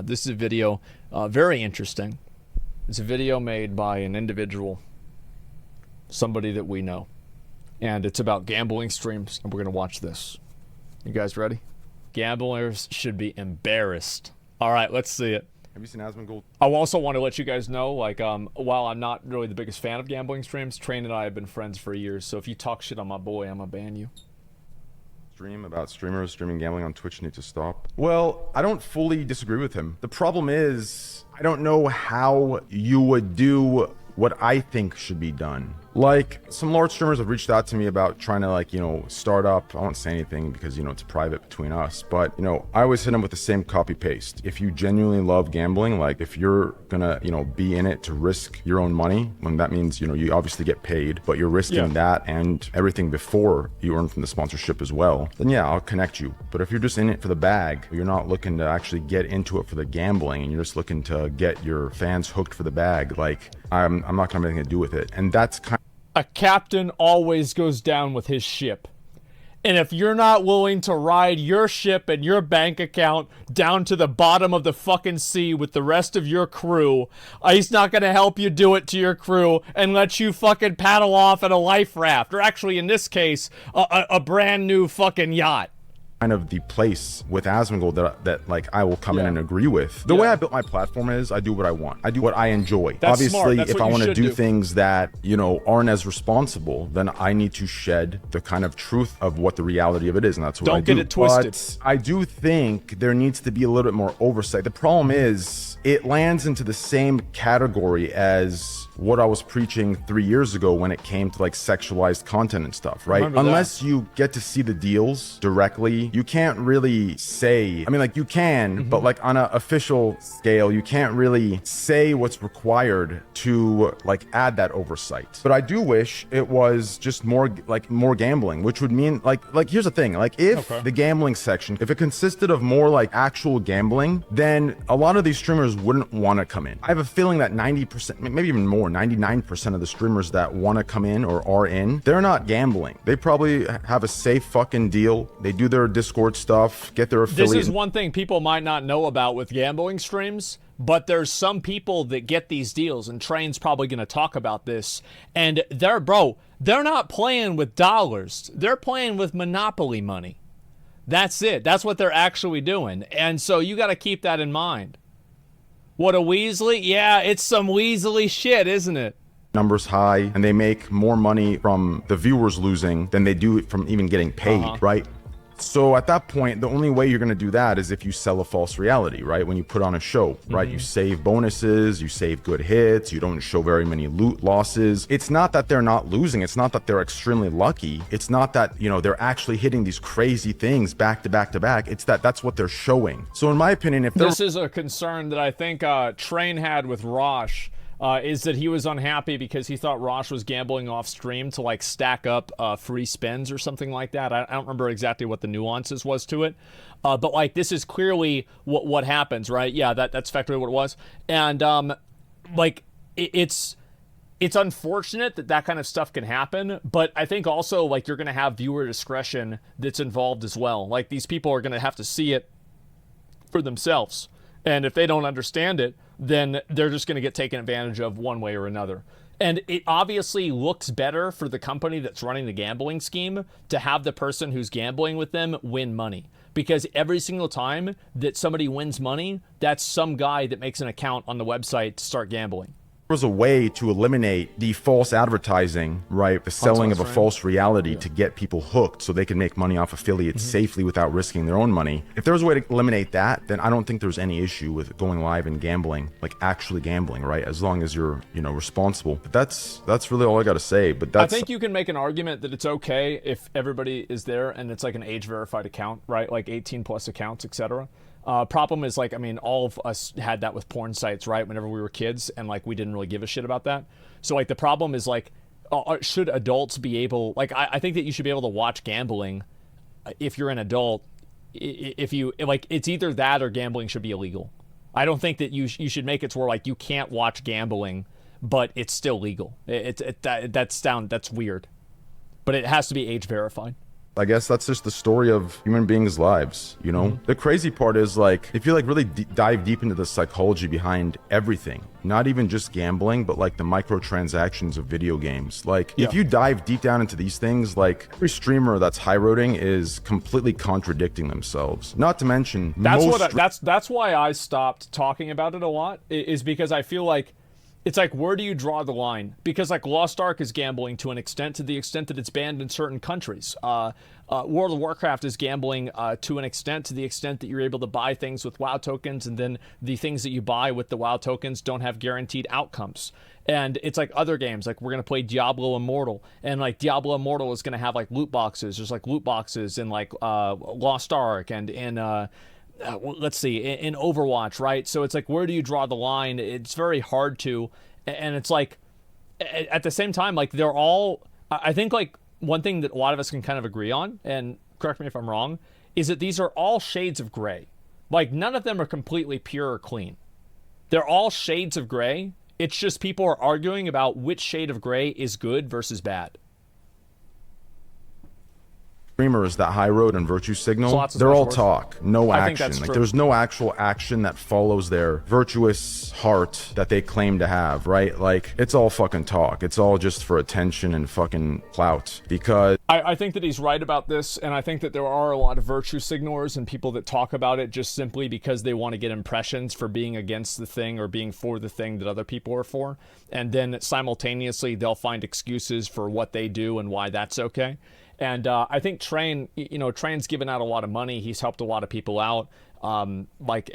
This is a video, very interesting. It's a video made by an individual, somebody that we know. And it's about gambling streams, and we're going to watch this. You guys ready? Gamblers should be embarrassed. All right, let's see it. Have you seen Asmongold? I also want to let you guys know, like, while I'm not really the biggest fan of gambling streams, Train and I have been friends for years, so if you talk shit on my boy, I'm gonna ban you. Stream about streamers streaming gambling on Twitch need to stop. Well, I don't fully disagree with him. The problem is, I don't know how you would do what I think should be done. Like, some large streamers have reached out to me about trying to, like, you know, start up. I won't say anything because, you know, it's private between us. But, you know, I always hit them with the same copy paste. If you genuinely love gambling, like, if you're gonna, you know, be in it to risk your own money, when that means, you know, you obviously get paid, but you're risking that and everything before you earn from the sponsorship as well, then yeah, I'll connect you. But if you're just in it for the bag, you're not looking to actually get into it for the gambling, and you're just looking to get your fans hooked for the bag, like, I'm not gonna have anything to do with it. And that's kind of... A captain always goes down with his ship. And if you're not willing to ride your ship and your bank account down to the bottom of the fucking sea with the rest of your crew, he's not going to help you do it to your crew and let you fucking paddle off in a life raft. Or actually, in this case, a brand new fucking yacht. Kind of the place with Asmongold that like I will come in and agree with. The way I built my platform is I do what I want. I do what I enjoy. That's Obviously, smart. That's if what I you want to should do things that, you know, aren't as responsible, then I need to shed the kind of truth of what the reality of it is, and that's what I do. Don't get it twisted. But I do think there needs to be a little bit more oversight. The problem is it lands into the same category as what I was preaching 3 years ago when it came to like sexualized content and stuff, right? Unless you get to see the deals directly, you can't really say, I mean, like, you can, but like on an official scale, you can't really say what's required to like add that oversight. But I do wish it was just more gambling, which would mean like here's the thing, like if the gambling section, if it consisted of more like actual gambling, then a lot of these streamers wouldn't want to come in. I have a feeling that 90%, maybe even more, 99% of the streamers that want to come in or are in, they're not gambling. They probably have a safe fucking deal. They do their Discord stuff, get their affiliate. This is one thing people might not know about with gambling streams, but there's some people that get these deals, and Train's probably going to talk about this, and they're not playing with dollars. They're playing with Monopoly money. That's it. That's what they're actually doing. And so you got to keep that in mind. What, a Weasley? Yeah, it's some Weasley shit, isn't it? Numbers high, and they make more money from the viewers losing than they do from even getting paid, right? So at that point, the only way you're going to do that is if you sell a false reality, right? When you put on a show, right? You save bonuses, you save good hits, you don't show very many loot losses. It's not that they're not losing. It's not that they're extremely lucky. It's not that, you know, they're actually hitting these crazy things back to back to back. It's that that's what they're showing. So in my opinion, if this is a concern that I think Train had with Rosh, is that he was unhappy because he thought Rosh was gambling off stream to like stack up free spins or something like that. I don't remember exactly what the nuances was to it, but like this is clearly what happens, right? Yeah, that's effectively what it was, and like it's unfortunate that kind of stuff can happen, but I think also like you're gonna have viewer discretion that's involved as well. Like these people are gonna have to see it for themselves, and if they don't understand it, then they're just going to get taken advantage of one way or another. And it obviously looks better for the company that's running the gambling scheme to have the person who's gambling with them win money. Because every single time that somebody wins money, that's some guy that makes an account on the website to start gambling. was a way to eliminate the false advertising, right? The selling of a false reality to get people hooked so they can make money off affiliates safely without risking their own money. If there was a way to eliminate that, then I don't think there's any issue with going live and gambling, like actually gambling, right? As long as you're, you know, responsible. But that's really all I got to say. But that's, I think you can make an argument that it's okay if everybody is there and it's like an age verified account, right? Like 18 plus accounts, etc. Problem is, like, I mean, all of us had that with porn sites, right? Whenever we were kids, and like we didn't really give a shit about that. So like the problem is, like, should adults be able, like, I think that you should be able to watch gambling if you're an adult. If you, like, it's either that or gambling should be illegal. I don't think that you should make it to where like you can't watch gambling, but it's still legal. That's weird. But it has to be age verified. I guess that's just the story of human beings' lives, you know? The crazy part is, like, if you like really dive deep into the psychology behind everything, not even just gambling, but like the microtransactions of video games. Like, if you dive deep down into these things, like every streamer that's high roading is completely contradicting themselves. Not to mention, that's why I stopped talking about it a lot, is because I feel like it's like, where do you draw the line? Because like Lost Ark is gambling to an extent, to the extent that it's banned in certain countries. World of Warcraft is gambling to an extent, to the extent that you're able to buy things with WoW tokens, and then the things that you buy with the WoW tokens don't have guaranteed outcomes. And it's like other games, like we're going to play Diablo Immortal, and like Diablo Immortal is going to have like loot boxes. There's like loot boxes in like Lost Ark and in let's see, in Overwatch, right? So it's like, where do you draw the line? It's very hard to, and it's like, at the same time, like they're all, I think like one thing that a lot of us can kind of agree on, and correct me if I'm wrong, is that these are all shades of gray. Like none of them are completely pure or clean. They're all shades of gray. It's just people are arguing about which shade of gray is good versus bad. Streamers that high road and virtue signal, they're all talk, no action. Like there's no actual action that follows their virtuous heart that they claim to have, right? Like it's all fucking talk. It's all just for attention and fucking clout. Because I think that he's right about this, and I think that there are a lot of virtue signalers and people that talk about it just simply because they want to get impressions for being against the thing or being for the thing that other people are for, and then simultaneously they'll find excuses for what they do and why that's okay. And I think Train, you know, Train's given out a lot of money. He's helped a lot of people out. Like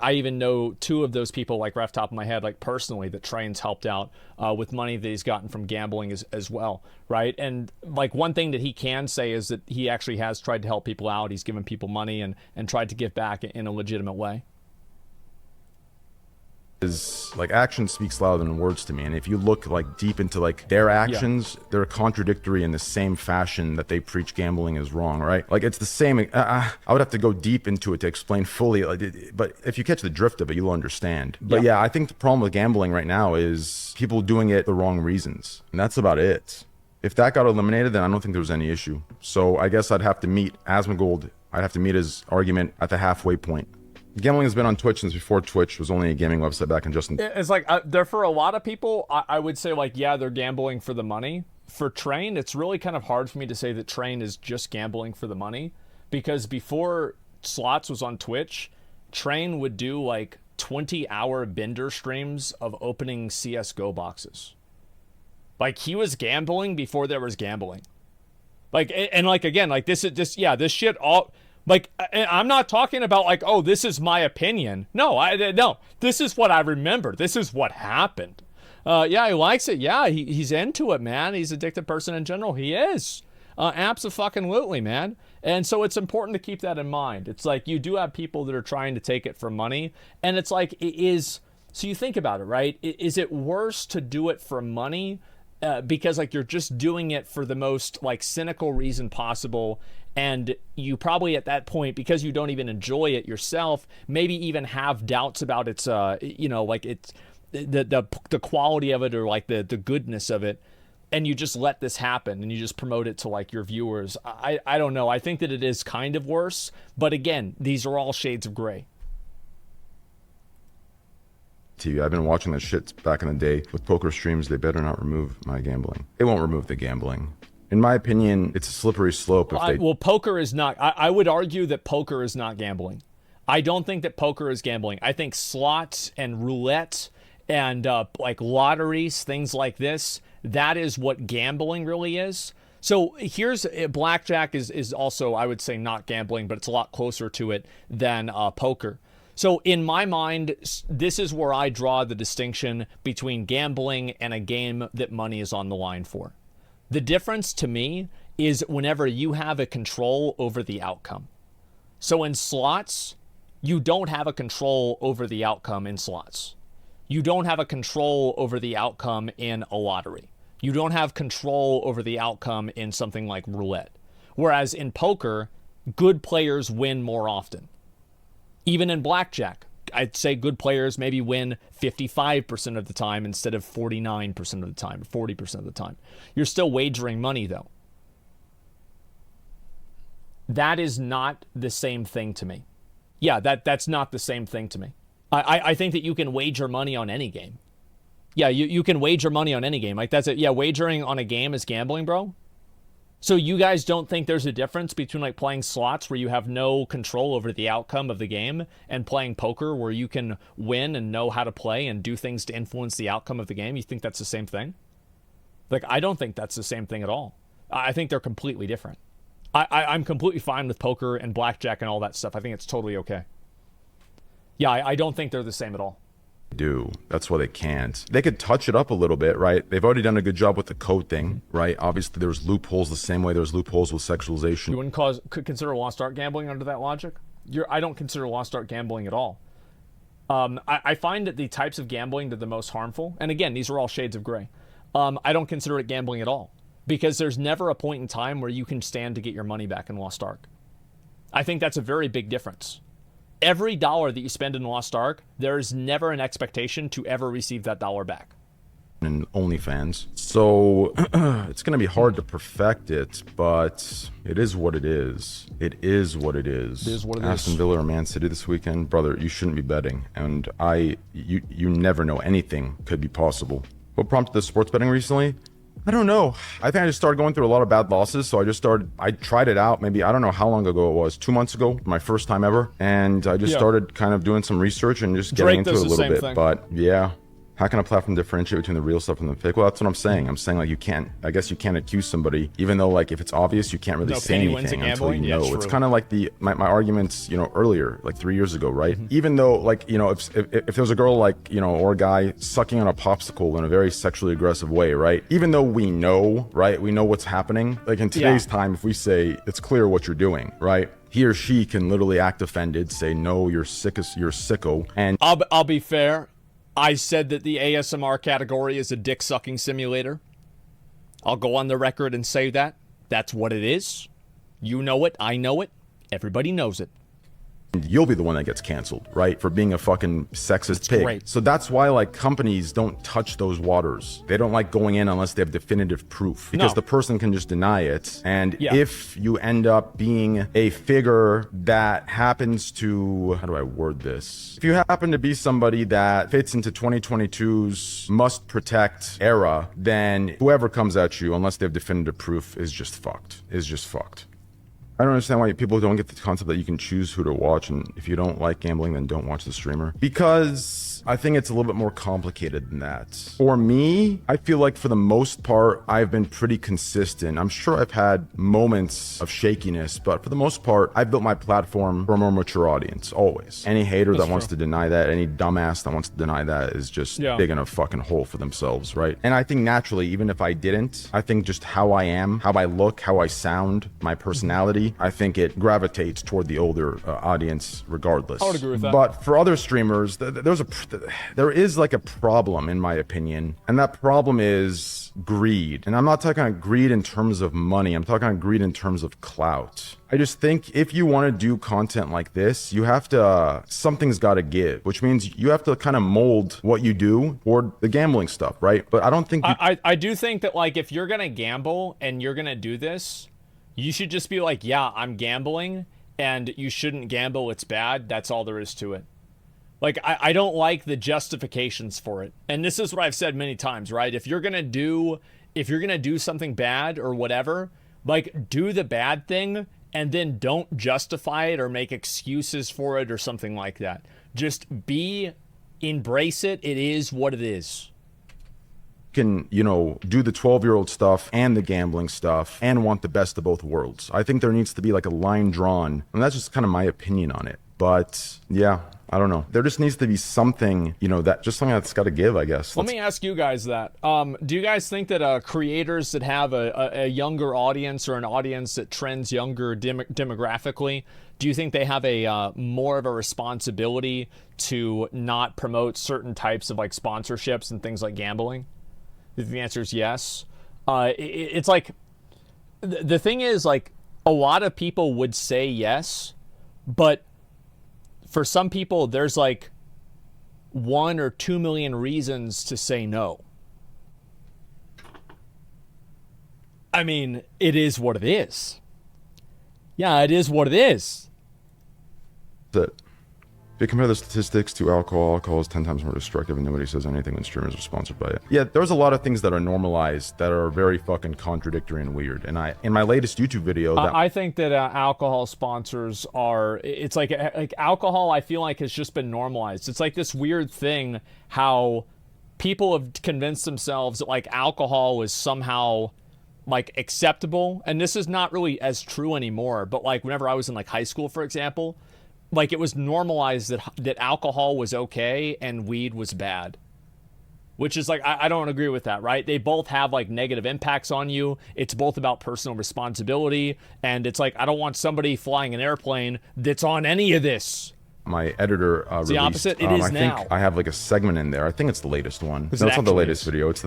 I even know two of those people, like right off the top of my head, like personally, that Train's helped out with money that he's gotten from gambling as well, right? And like one thing that he can say is that he actually has tried to help people out. He's given people money and tried to give back in a legitimate way. Is like action speaks louder than words to me, and if you look like deep into like their actions, they're contradictory in the same fashion that they preach gambling is wrong, right? Like it's the same. I would have to go deep into it to explain fully, but if you catch the drift of it, you'll understand. But yeah, I think the problem with gambling right now is people doing it the wrong reasons, and that's about it. If that got eliminated, then I don't think there was any issue. So I guess I'd have to meet Asmongold. I'd have to meet his argument at the halfway point. Gambling has been on Twitch since before Twitch was only a gaming website back in Justin. It's like, there for a lot of people, I would say like, yeah, they're gambling for the money. For Train, it's really kind of hard for me to say that Train is just gambling for the money, because before Slots was on Twitch, Train would do like 20-hour bender streams of opening CSGO boxes. Like he was gambling before there was gambling. Like, and like, again, like this shit all... Like, I'm not talking about like, oh, this is my opinion. No, no, this is what I remember. This is what happened. Yeah, he likes it. Yeah, he's into it, man. He's an addicted person in general. He is. Abso-fucking-lutely, man. And so it's important to keep that in mind. It's like you do have people that are trying to take it for money. And it's like, so you think about it, right? Is it worse to do it for money? Because like you're just doing it for the most like cynical reason possible, and you probably at that point, because you don't even enjoy it yourself, maybe even have doubts about its you know, like it's the quality of it or like the goodness of it, and you just let this happen and you just promote it to like your viewers. I don't know. I think that it is kind of worse, but again, these are all shades of gray. I've been watching that shit back in the day with poker streams. They better not remove my gambling. They won't remove the gambling. In my opinion, it's a slippery slope. Well, poker is not. I would argue that poker is not gambling. I don't think that poker is gambling. I think slots and roulette and like lotteries, things like this, that is what gambling really is. So here's blackjack is also, I would say, not gambling, but it's a lot closer to it than poker. So in my mind, this is where I draw the distinction between gambling and a game that money is on the line for. The difference to me is whenever you have a control over the outcome. So in slots, you don't have a control over the outcome in slots. You don't have a control over the outcome in a lottery. You don't have control over the outcome in something like roulette. Whereas in poker, good players win more often. Even in blackjack, I'd say good players maybe win 55% of the time instead of 49% of the time, or 40% of the time. You're still wagering money, though. That is not the same thing to me. Yeah, that's not the same thing to me. I think that you can wager money on any game. Yeah, you can wager money on any game. Like, that's it. Yeah, wagering on a game is gambling, bro. So you guys don't think there's a difference between, like, playing slots where you have no control over the outcome of the game and playing poker where you can win and know how to play and do things to influence the outcome of the game? You think that's the same thing? Like, I don't think that's the same thing at all. I think they're completely different. I'm completely fine with poker and blackjack and all that stuff. I think it's totally okay. Yeah, I don't think they're the same at all. Do. That's why they can't. They could touch it up a little bit, right? They've already done a good job with the code thing, right? Obviously, there's loopholes the same way there's loopholes with sexualization. You wouldn't could consider Lost Ark gambling under that logic? I don't consider Lost Ark gambling at all. I find that the types of gambling that are the most harmful, and again, these are all shades of gray, I don't consider it gambling at all. Because there's never a point in time where you can stand to get your money back in Lost Ark. I think that's a very big difference. Every dollar that you spend in Lost Ark, there is never an expectation to ever receive that dollar back. And OnlyFans. So it's going to be hard to perfect it, but it is what it is. It is what it is. It is what it is. Aston Villa or Man City this weekend, brother, you shouldn't be betting. And you never know, anything could be possible. What prompted the sports betting recently? I don't know. I think I just started going through a lot of bad losses. So I tried it out maybe, I don't know how long ago it was, 2 months ago, my first time ever. And I just started kind of doing some research and just getting into it a little bit. Thing. But yeah. How can a platform differentiate between the real stuff and the fake? Well, that's what I'm saying. I'm saying, like, you can't, I guess you can't accuse somebody, even though, like, if it's obvious, you can't really say anything until you know. It's kind of like my arguments, you know, earlier, like 3 years ago, right? Even though, like, you know, if there's a girl, like, you know, or a guy sucking on a popsicle in a very sexually aggressive way, right? Even though we know, right? We know what's happening. Like, in today's time, if we say it's clear what you're doing, right? He or she can literally act offended, say, no, you're sicko. And I'll be fair. I said that the ASMR category is a dick-sucking simulator. I'll go on the record and say that. That's what it is. You know it. I know it. Everybody knows it. You'll be the one that gets canceled, right? For being a fucking sexist pig. Great. So that's why, like, companies don't touch those waters. They don't like going in unless they have definitive proof, because the person can just deny it. And if you end up being a figure that happens to, how do I word this? If you happen to be somebody that fits into 2022's must protect era, then whoever comes at you, unless they have definitive proof, is just fucked. I don't understand why people don't get the concept that you can choose who to watch, and if you don't like gambling, then don't watch the streamer. Because I think it's a little bit more complicated than that. For me, I feel like for the most part, I've been pretty consistent. I'm sure I've had moments of shakiness, but for the most part, I've built my platform for a more mature audience, always. Any hater that wants to deny that, any dumbass that wants to deny that is just digging a fucking hole for themselves, right? And I think naturally, even if I didn't, I think just how I am, how I look, how I sound, my personality, I think it gravitates toward the older audience regardless. I would agree with that. But for other streamers, there is like a problem, in my opinion, and that problem is greed. And I'm not talking about greed in terms of money. I'm talking about greed in terms of clout. I just think if you want to do content like this, you have to, something's got to give, which means you have to kind of mold what you do toward the gambling stuff, right? But I don't think I do think that, like, if you're gonna gamble and you're gonna do this, you should just be like, yeah, I'm gambling, and you shouldn't gamble, it's bad. That's all there is to it. Like, I don't like the justifications for it. And this is what I've said many times, right? If you're gonna do something bad or whatever, like, do the bad thing and then don't justify it or make excuses for it or something like that. Just embrace it. It is what it is. Can, you know, do the 12-year-old stuff and the gambling stuff and want the best of both worlds. I think there needs to be like a line drawn, and that's just kind of my opinion on it. But yeah, I don't know. There just needs to be something, you know, that just something that's got to give, I guess. Let me ask you guys that. Do you guys think that creators that have a younger audience or an audience that trends younger demographically, do you think they have a more of a responsibility to not promote certain types of, like, sponsorships and things like gambling? If the answer is yes. It's like, the thing is, like, a lot of people would say yes, but for some people, there's like 1 or 2 million reasons to say no. I mean, it is what it is. Yeah, it is what it is. That if you compare the statistics to alcohol is 10 times more destructive, and nobody says anything when streamers are sponsored by it. Yeah, there's a lot of things that are normalized that are very fucking contradictory and weird. And in my latest YouTube video, I think that alcohol sponsors are. It's like alcohol. I feel like has just been normalized. It's like this weird thing how people have convinced themselves that like alcohol is somehow like acceptable, and this is not really as true anymore. But like whenever I was in like high school, for example, like it was normalized that alcohol was okay and weed was bad, which is like I don't agree with that, right? They both have like negative impacts on you. It's both about personal responsibility, and it's like I don't want somebody flying an airplane that's on any of this. My editor It's released, the opposite. It is I now. think I have like a segment in there. I think it's the latest one. It's No, it's not the actually latest is. video. It's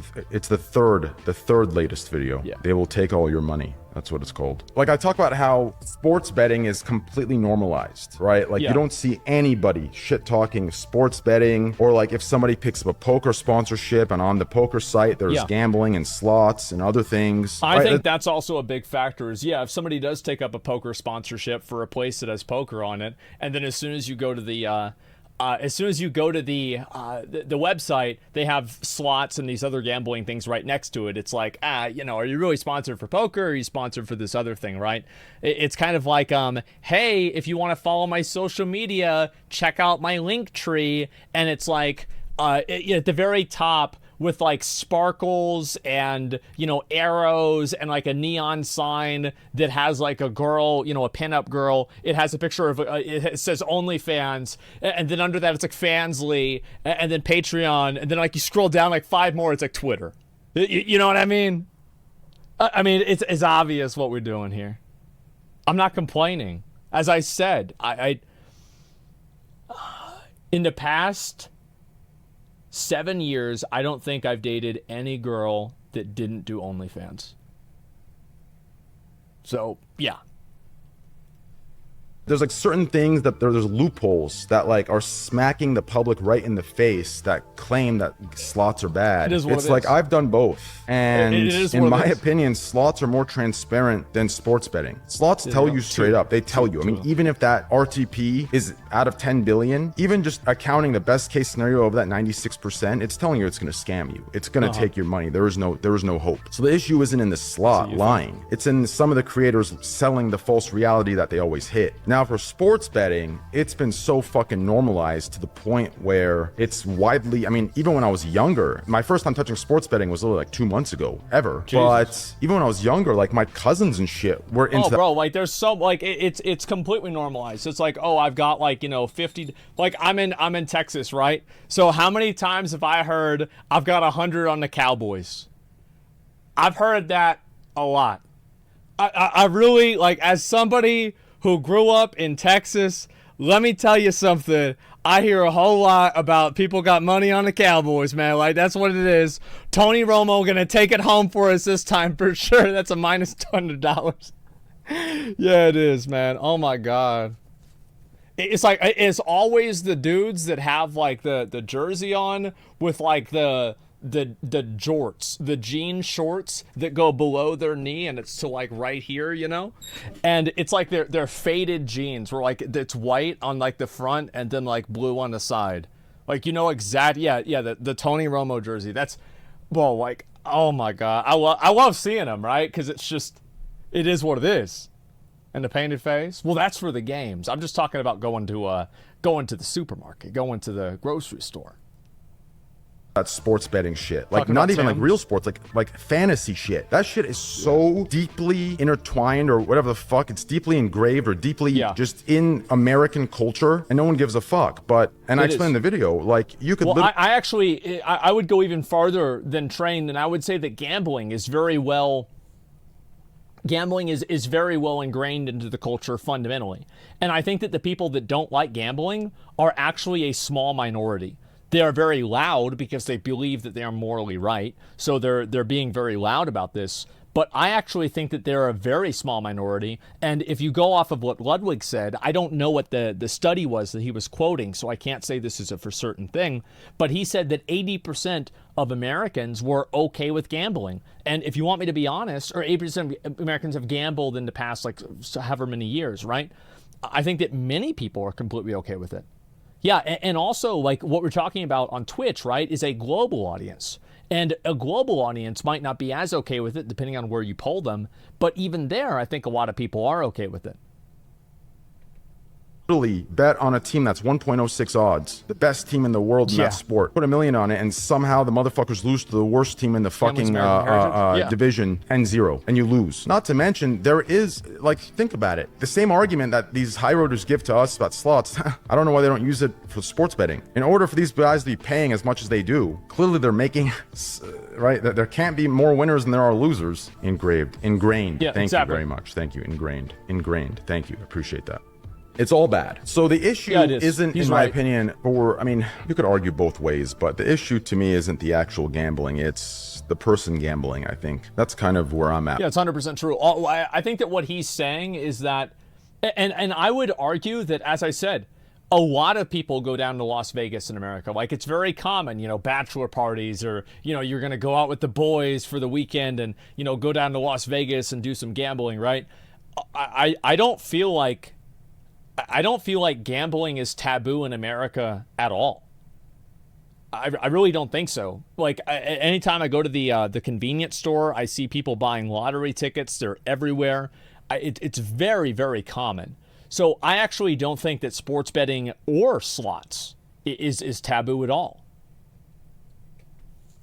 the third latest video. Yeah. They will take all your money. That's what it's called. Like I talk about how sports betting is completely normalized, right? Like Yeah. you don't see anybody shit talking sports betting, or like if somebody picks up a poker sponsorship and on the poker site there's Yeah. gambling and slots and other things. I right? think that's also a big factor is, yeah, if somebody does take up a poker sponsorship for a place that has poker on it, and then as soon as you go to the the website, they have slots and these other gambling things right next to it. It's like, you know, are you really sponsored for poker, or are you sponsored for this other thing, right? It's kind of like, hey, if you want to follow my social media, check out my link tree, and it's like, at the very top with like sparkles and, you know, arrows and like a neon sign that has like a girl, you know, a pinup girl. It has a picture of, it says OnlyFans, and then under that it's like Fansly, and then Patreon, and then like you scroll down like 5 more, it's like Twitter. You know what I mean? I mean, it's obvious what we're doing here. I'm not complaining. As I said, I in the past 7 years, I don't think I've dated any girl that didn't do OnlyFans. So, yeah. There's like certain things that there's loopholes that like are smacking the public right in the face that claim that slots are bad. It is what It's it like is. I've done both, and It is in what my it is. opinion, slots are more transparent than sports betting. Slots tell you straight up. They tell you. I mean, even if that RTP is out of 10 billion, even just accounting the best case scenario of that 96%, it's telling you it's going to scam you. It's going to take your money. There is no hope. So the issue isn't in the slot lying. It's in some of the creators selling the false reality that they always hit. Now for sports betting, it's been so fucking normalized to the point where it's widely, I mean, even when I was younger, my first time touching sports betting was literally like 2 months ago, ever. Jesus. But even when I was younger, like my cousins and shit were into Oh, bro, like there's so like it's completely normalized. It's like, oh, I've got like, you know, 50, like I'm in Texas, right? So how many times have I heard I've got 100 on the Cowboys? I've heard that a lot. I really, like, as somebody who grew up in Texas, let me tell you something. I hear a whole lot about people got money on the Cowboys, man. Like, that's what it is. Tony Romo gonna take it home for us this time for sure. That's a minus $200. Yeah, it is, man. Oh my God. It's like, it's always the dudes that have like the jersey on with like the jorts, the jean shorts that go below their knee, and it's to like right here, you know, and it's like they're faded jeans where like it's white on like the front and then like blue on the side, like, you know, exact. Yeah, the Tony Romo jersey. That's, well, like, oh my God, I love seeing them, right? Because it's just, it is what it is. And the painted face, well, that's for the games. I'm just talking about going to the supermarket, going to the grocery store. that sports betting shit, like Talking not about even like Tim's. real sports, like fantasy shit. That shit is so deeply intertwined, or whatever the fuck. It's deeply engraved or deeply just in American culture, and no one gives a fuck. But I explained in the video, like you could. Well, I actually I would go even farther than train, and I would say that gambling is very well. Gambling is very well ingrained into the culture fundamentally. And I think that the people that don't like gambling are actually a small minority. They are very loud because they believe that they are morally right. So they're being very loud about this. But I actually think that they're a very small minority. And if you go off of what Ludwig said, I don't know what the study was that he was quoting, so I can't say this is a for certain thing. But he said that 80% of Americans were okay with gambling. And if you want me to be honest, or 80% of Americans have gambled in the past, like, however many years, right? I think that many people are completely okay with it. Yeah, and also, like, what we're talking about on Twitch, right, is a global audience. And a global audience might not be as okay with it, depending on where you poll them. But even there, I think a lot of people are okay with it. Literally bet on a team that's 1.06 odds, the best team in the world in that sport. Put $1 million on it, and somehow the motherfuckers lose to the worst team in the fucking division, and 0, and you lose. Not to mention, there is, like, think about it. The same argument that these high roaders give to us about slots, I don't know why they don't use it for sports betting. In order for these guys to be paying as much as they do, clearly they're making, right? There can't be more winners than there are losers. Ingrained. Yeah, Thank you very much. Thank you. Ingrained. Thank you. Appreciate that. It's all bad. So the issue isn't, in my opinion, I mean, you could argue both ways, but the issue to me isn't the actual gambling. It's the person gambling, I think. That's kind of where I'm at. Yeah, it's 100% true. I think that what he's saying is that, and I would argue that, as I said, a lot of people go down to Las Vegas in America. Like, it's very common, you know, bachelor parties, or, you know, you're going to go out with the boys for the weekend and, you know, go down to Las Vegas and do some gambling, right? I don't feel like gambling is taboo in America at all. I really don't think so. Like, anytime I go to the convenience store, I see people buying lottery tickets. They're everywhere. It's very, very common. So I actually don't think that sports betting or slots is taboo at all.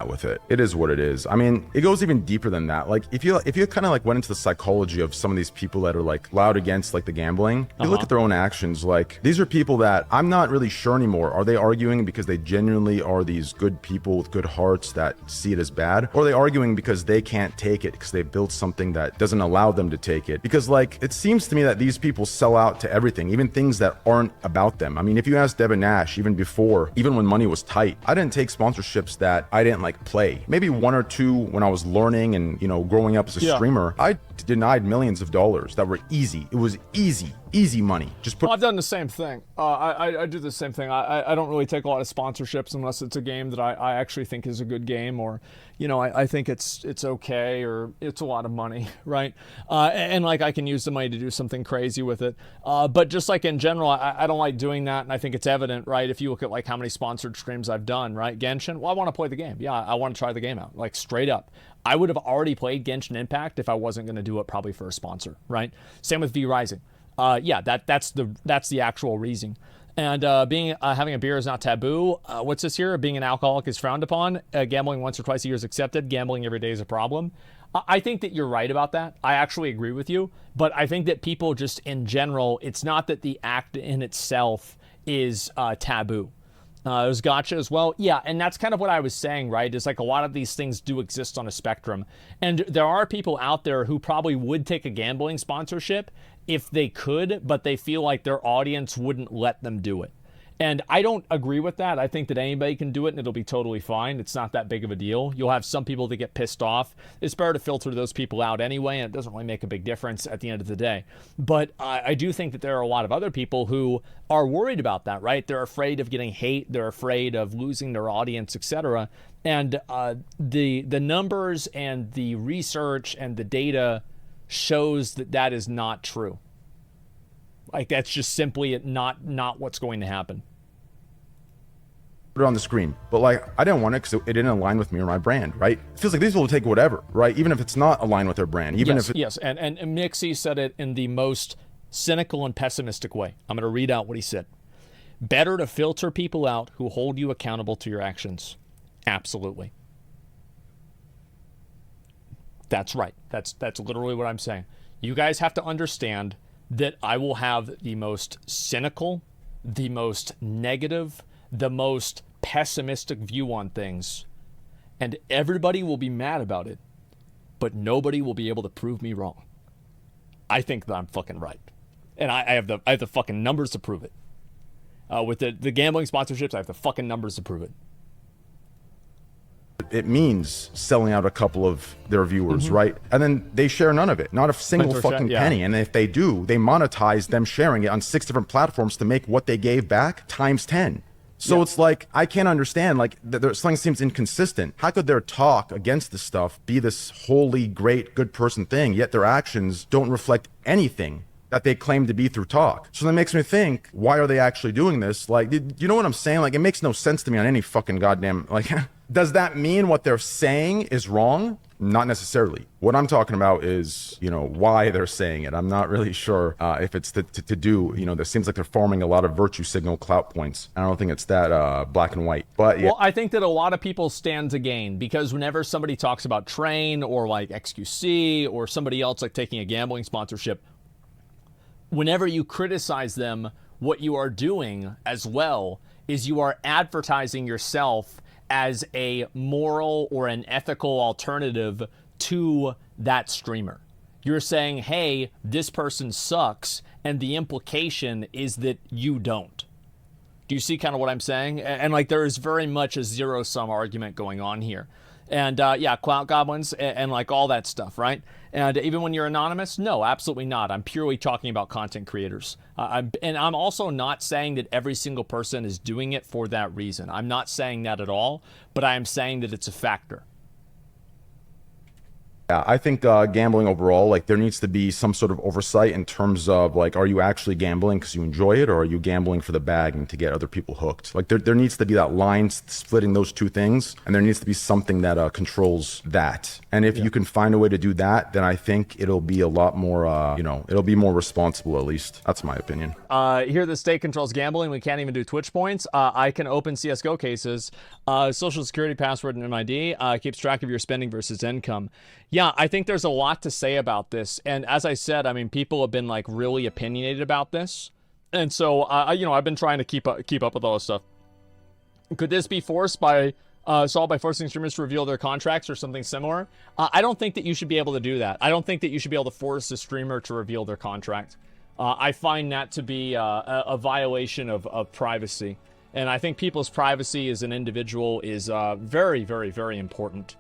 With it, it is what it is. I mean, it goes even deeper than that. Like, if you kind of like went into the psychology of some of these people that are like loud against like the gambling, you look at their own actions. Like, these are people that I'm not really sure anymore. Are they arguing because they genuinely are these good people with good hearts that see it as bad, or are they arguing because they can't take it because they built something that doesn't allow them to take it? Because, like, it seems to me that these people sell out to everything, even things that aren't about them. I mean, if you ask Devin Nash, even when money was tight, I didn't take sponsorships that I didn't like play. Maybe 1 or 2 when I was learning and, you know, growing up as a streamer. I denied millions of dollars that were easy. It was easy money. I've done the same thing. I do the same thing. I don't really take a lot of sponsorships unless it's a game that I actually think is a good game, or, you know, I think it's okay, or it's a lot of money, right? And like, I can use the money to do something crazy with it. But just like in general, I don't like doing that, and I think it's evident, right? If you look at like how many sponsored streams I've done, right? Genshin, well, I want to play the game. Yeah, I want to try the game out, like, straight up. I would have already played Genshin Impact if I wasn't going to do it probably for a sponsor, right? Same with V Rising. Yeah, that's the actual reason. And having a beer is not taboo. What's this here? Being an alcoholic is frowned upon. Gambling once or twice a year is accepted. Gambling every day is a problem. I think that you're right about that. I actually agree with you. But I think that people just in general, it's not that the act in itself is taboo. There's gotcha as well. Yeah, and that's kind of what I was saying, right? Is like, a lot of these things do exist on a spectrum. And there are people out there who probably would take a gambling sponsorship if they could, but they feel like their audience wouldn't let them do it. And I don't agree with that. I think that anybody can do it and it'll be totally fine. It's not that big of a deal. You'll have some people that get pissed off. It's better to filter those people out anyway, and it doesn't really make a big difference at the end of the day. But I do think that there are a lot of other people who are worried about that, right? They're afraid of getting hate. They're afraid of losing their audience, etc. And the numbers and the research and the data shows that that is not true. Like, that's just simply not what's going to happen. Put it on the screen, but like, I didn't want it because it didn't align with me or my brand, right? It feels like these people will take whatever, right? Even if it's not aligned with their brand, even if yes, and Mixie said it in the most cynical and pessimistic way. I'm going to read out what he said. Better to filter people out who hold you accountable to your actions. Absolutely. That's right. That's literally what I'm saying. You guys have to understand that I will have the most cynical, the most negative, the most pessimistic view on things, and everybody will be mad about it, but nobody will be able to prove me wrong. I think that I'm fucking right, and I have the fucking numbers to prove it. With the gambling sponsorships, I have the fucking numbers to prove it. it means selling out a couple of their viewers, right? And then they share none of it, not a single 100%, fucking yeah. penny. And if they do, they monetize them sharing it on 6 different platforms to make what they gave back times 10. So it's like, I can't understand, like, something seems inconsistent. How could their talk against this stuff be this holy, great, good person thing, yet their actions don't reflect anything that they claim to be through talk? So that makes me think, why are they actually doing this? Like, you know what I'm saying? Like, it makes no sense to me on any fucking goddamn, like, does that mean what they're saying is wrong? Not necessarily. What I'm talking about is, you know, why they're saying it. I'm not really sure if it's to do, you know, there seems like they're forming a lot of virtue signal clout points. I don't think it's that black and white, but yeah. Well, I think that a lot of people stand to gain, because whenever somebody talks about Train or like XQC or somebody else like taking a gambling sponsorship, whenever you criticize them, what you are doing as well is you are advertising yourself as a moral or an ethical alternative to that streamer. You're saying, hey, this person sucks, and the implication is that you don't. Do you see kind of what I'm saying? And like, there is very much a zero-sum argument going on here. And yeah, clout goblins and like all that stuff, right? And even when you're anonymous, no, absolutely not. I'm purely talking about content creators. And I'm also not saying that every single person is doing it for that reason. I'm not saying that at all, but I am saying that it's a factor. Yeah, I think gambling overall, like, there needs to be some sort of oversight in terms of, like, are you actually gambling because you enjoy it, or are you gambling for the bag and to get other people hooked? Like, there needs to be that line splitting those two things, and there needs to be something that controls that. And if you can find a way to do that, then I think it'll be a lot more, you know, it'll be more responsible, at least. That's my opinion. Here the state controls gambling. We can't even do Twitch points. I can open CSGO cases. Social security password and MID keeps track of your spending versus income. Yeah, I think there's a lot to say about this. And as I said, I mean, people have been like really opinionated about this. And so, you know, I've been trying to keep up with all this stuff. Could this be forced by, solved by forcing streamers to reveal their contracts or something similar? I don't think that you should be able to do that. I don't think that you should be able to force a streamer to reveal their contract. I find that to be a violation of privacy. And I think people's privacy as an individual is very, very, very important.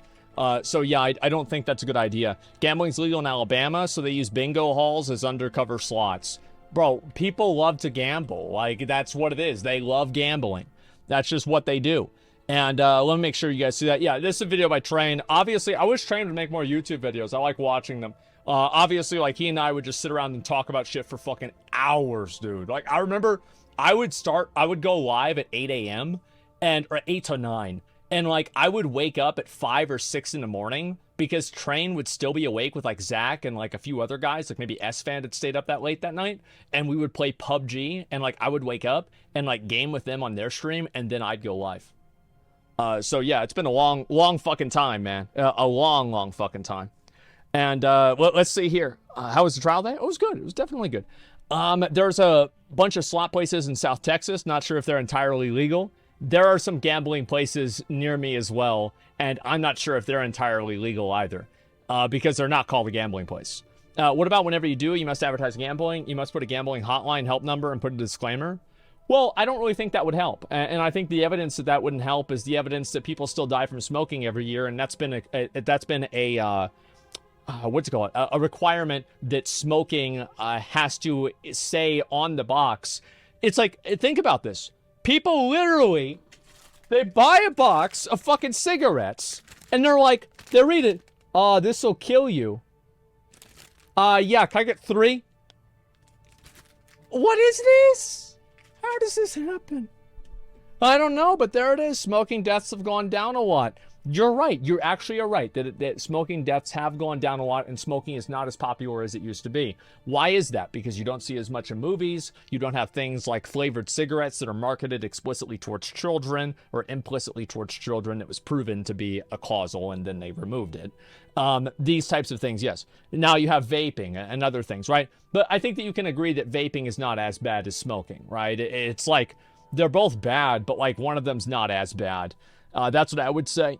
So yeah, I don't think that's a good idea. Gambling's legal in Alabama, so they use bingo halls as undercover slots. Bro, people love to gamble. Like, that's what it is. They love gambling. That's just what they do. And let me make sure you guys see that. Yeah, this is a video by Train. Obviously, I wish Train would make more YouTube videos. I like watching them. Obviously, like, he and I would just sit around and talk about shit for fucking hours, dude. Like, I remember I would go live at 8 a.m. or 8 to 9. And, like, I would wake up at 5 or 6 in the morning because Train would still be awake with, like, Zach and, like, a few other guys. Like, maybe S-Fan had stayed up that late that night. And we would play PUBG. And, like, I would wake up and, like, game with them on their stream. And then I'd go live. So, yeah, it's been a long, long fucking time, man. A long, long fucking time. And let's see here. How was the trial day? It was good. It was definitely good. There's a bunch of slot places in South Texas. Not sure if they're entirely legal. There are some gambling places near me as well, and I'm not sure if they're entirely legal either, because they're not called a gambling place. What about whenever you do, you must advertise gambling, you must put a gambling hotline help number and put a disclaimer? Well, I don't really think that would help, and I think the evidence that wouldn't help is the evidence that people still die from smoking every year, and that's been a what's it called? A requirement that smoking has to say on the box. It's like, think about this. People literally, they buy a box of fucking cigarettes, and they're like, they read it. This'll kill you. Yeah, can I get 3? What is this? How does this happen? I don't know, but there it is. Smoking deaths have gone down a lot. You're right. You actually are right that smoking deaths have gone down a lot, and smoking is not as popular as it used to be. Why is that? Because you don't see as much in movies. You don't have things like flavored cigarettes that are marketed explicitly towards children or implicitly towards children. It was proven to be a causal, and then they removed it. These types of things, yes. Now you have vaping and other things, right? But I think that you can agree that vaping is not as bad as smoking, right? It's like they're both bad, but like one of them's not as bad. That's what I would say.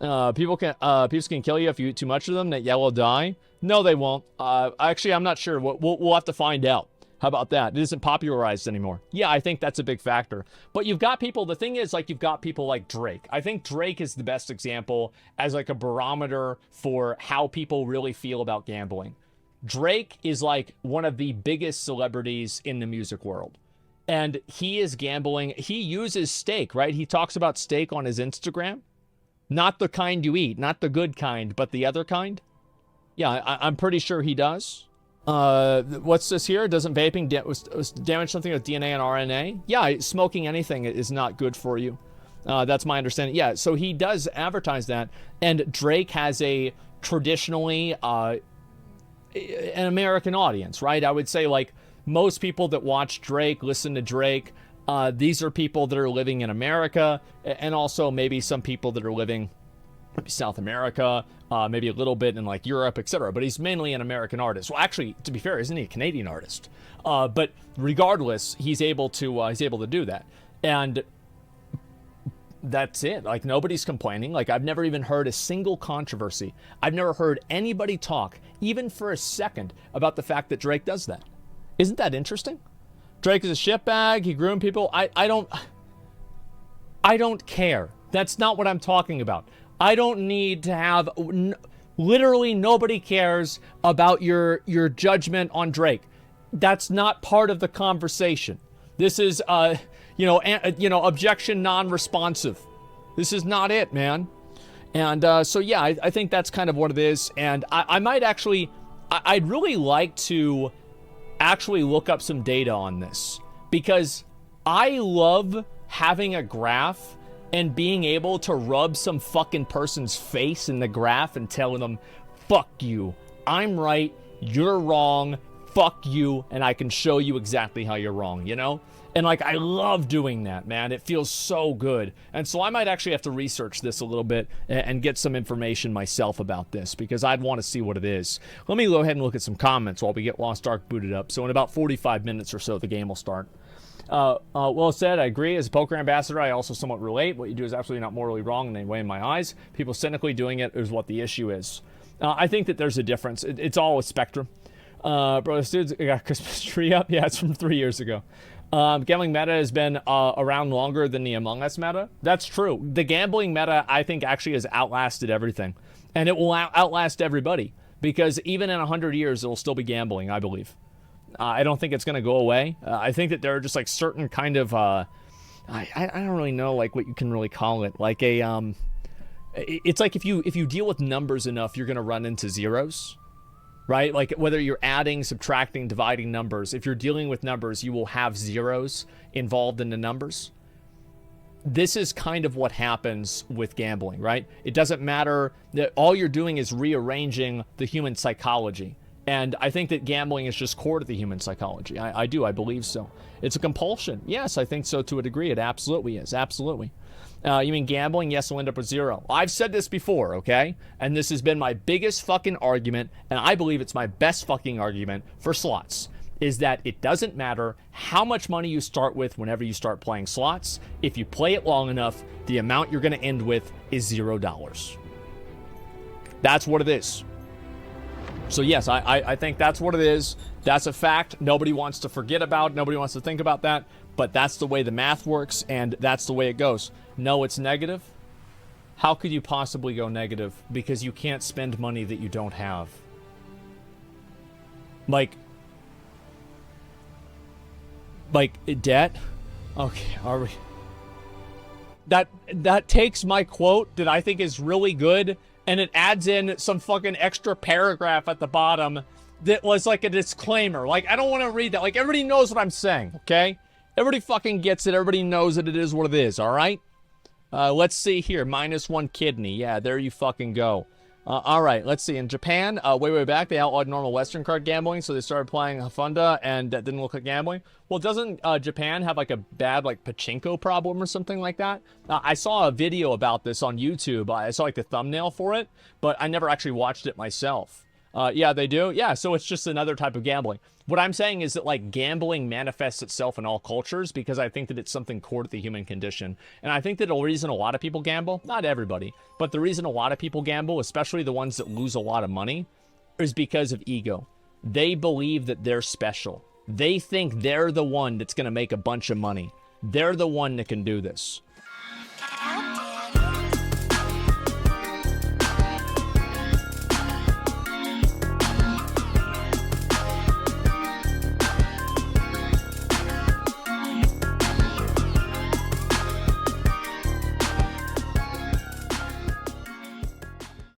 People can kill you if you eat too much of them. That yellow dye? No, they won't. Actually, I'm not sure. We'll have to find out. How about that? It isn't popularized anymore. Yeah, I think that's a big factor. But you've got people, the thing is, like, you've got people like Drake. I think Drake is the best example as like a barometer for how people really feel about gambling. Drake is like one of the biggest celebrities in the music world. And he is gambling. He uses steak, right? He talks about steak on his Instagram. Not the kind you eat, not the good kind, but the other kind. Yeah, I'm pretty sure he does. What's this here? Doesn't vaping damage something with DNA and RNA? Yeah, smoking anything is not good for you. That's my understanding. Yeah, so he does advertise that. And Drake has a traditionally an American audience, right? I would say, like, most people that watch Drake, listen to Drake, these are people that are living in America, and also maybe some people that are living maybe South America, maybe a little bit in like Europe, etc. But he's mainly an American artist. Well, actually, to be fair, isn't he a Canadian artist? But regardless, he's able to do that, and that's it. Like, nobody's complaining. Like, I've never even heard a single controversy. I've never heard anybody talk, even for a second, about the fact that Drake does that. Isn't that interesting? Drake is a shitbag. He groomed people. I don't care. That's not what I'm talking about. I don't need to have... Literally nobody cares about your judgment on Drake. That's not part of the conversation. This is, objection non-responsive. This is not it, man. And so, yeah, I think that's kind of what it is. And I might actually... I'd really like to actually look up some data on this, because I love having a graph and being able to rub some fucking person's face in the graph and telling them, fuck you, I'm right, you're wrong, fuck you, and I can show you exactly how you're wrong, you know? And, like, I love doing that, man. It feels so good. And so I might actually have to research this a little bit and get some information myself about this, because I'd want to see what it is. Let me go ahead and look at some comments while we get Lost Ark booted up. So in about 45 minutes or so, the game will start. Well said, I agree. As a poker ambassador, I also somewhat relate. What you do is absolutely not morally wrong in any way in my eyes. People cynically doing it is what the issue is. I think that there's a difference. It's all a spectrum. Bro, this dude's got a Christmas tree up. Yeah, it's from 3 years ago. Gambling meta has been around longer than the Among Us meta. That's true. The gambling meta, I think, actually has outlasted everything. And it will outlast everybody. Because even in 100 years, it will still be gambling, I believe. I don't think it's going to go away. I think that there are just, like, certain kind of... I don't really know, like, what you can really call it. Like a... it's like if you deal with numbers enough, you're going to run into zeros. Right? Like, whether you're adding, subtracting, dividing numbers, if you're dealing with numbers, you will have zeros involved in the numbers. This is kind of what happens with gambling, right? It doesn't matter that all you're doing is rearranging the human psychology. And I think that gambling is just core to the human psychology. I believe so. It's a compulsion. Yes, I think so to a degree. It absolutely is. Absolutely. You mean gambling? Yes, we'll end up with zero. I've said this before, okay? And this has been my biggest fucking argument, and I believe it's my best fucking argument for slots, is that it doesn't matter how much money you start with whenever you start playing slots. If you play it long enough, the amount you're going to end with is $0. That's what it is. So yes, I think that's what it is. That's a fact. Nobody wants to forget about. Nobody wants to think about that. But that's the way the math works, and that's the way it goes. No, it's negative. How could you possibly go negative? Because you can't spend money that you don't have. Like debt? Okay, are we... That takes my quote that I think is really good, and it adds in some fucking extra paragraph at the bottom that was like a disclaimer. Like, I don't want to read that. Like, everybody knows what I'm saying, okay? Everybody fucking gets it. Everybody knows that it is what it is, all right? Let's see here. -1 kidney. Yeah, there you fucking go. All right, let's see. In Japan, way back, they outlawed normal Western card gambling, so they started playing Hafunda, and that didn't look like gambling. Well, doesn't Japan have, like, a bad, like, pachinko problem or something like that? I saw a video about this on YouTube. I saw, like, the thumbnail for it, but I never actually watched it myself. Yeah, they do? Yeah, so it's just another type of gambling. What I'm saying is that, like, gambling manifests itself in all cultures because I think that it's something core to the human condition. And I think that the reason a lot of people gamble, not everybody, but the reason a lot of people gamble, especially the ones that lose a lot of money, is because of ego. They believe that they're special. They think they're the one that's going to make a bunch of money. They're the one that can do this.